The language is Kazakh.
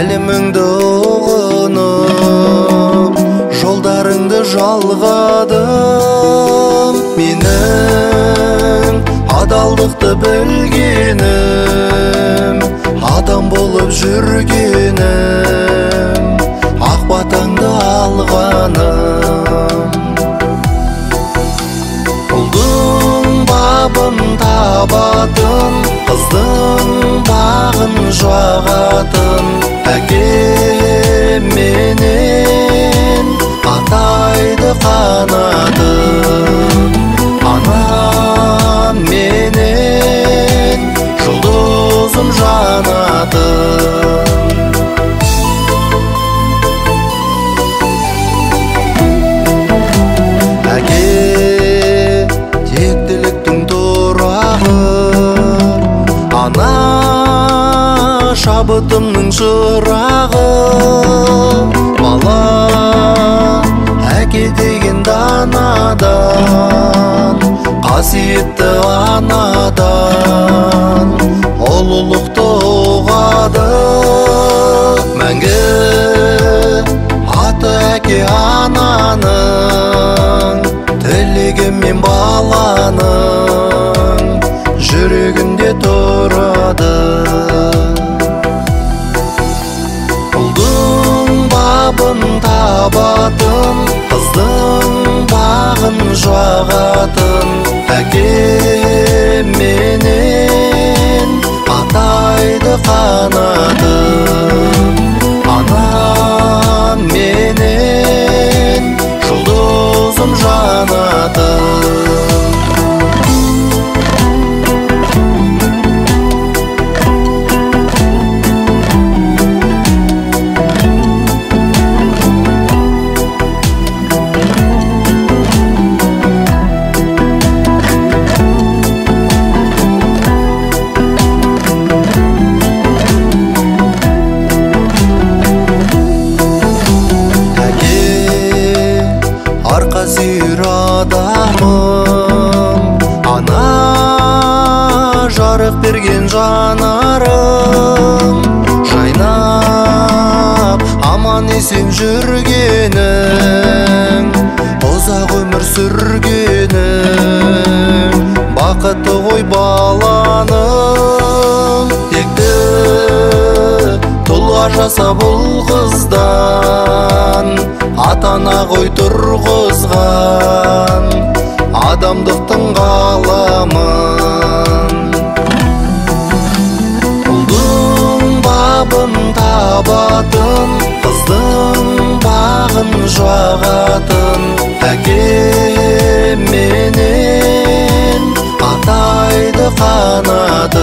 әлеміңді ұғынып жолдарыңды жалғадым. Менің адалдықты білгенім, адам болып жүргенім, ақ батаңды алғаным. Ұлдың бабын табатын, қыздың бағын жағатын, әкем менен атайды қанатым. Анам менен жұлдызым жанатым. Әке тектіліктің тұрағы, ана шабытымның шырағы. Бала әке деген данадан, қасиетті анадан ұлылықты ұғады. Мәңгі аты әке ананың, тілегі мен баланың жүрегінде тұрады. Ұлдың бабын табатын, қыздың бағын жағатын, әкем менен атайды қанатым. Анам менен жұлдызым жанатым. Арқа сүйер адамым, ана жарық берген жанарым, жайнап аман есен жүргенің, ұзақ өмір сүргенің, бақытты ғой баланым. Текті тұлға жаса бұл қыздан, атана ғой тұрғызған адамдықтың ғаламын. Ұлдың бабын табатын, қыздың бағын жағатын, әкем менен атайды қанатым.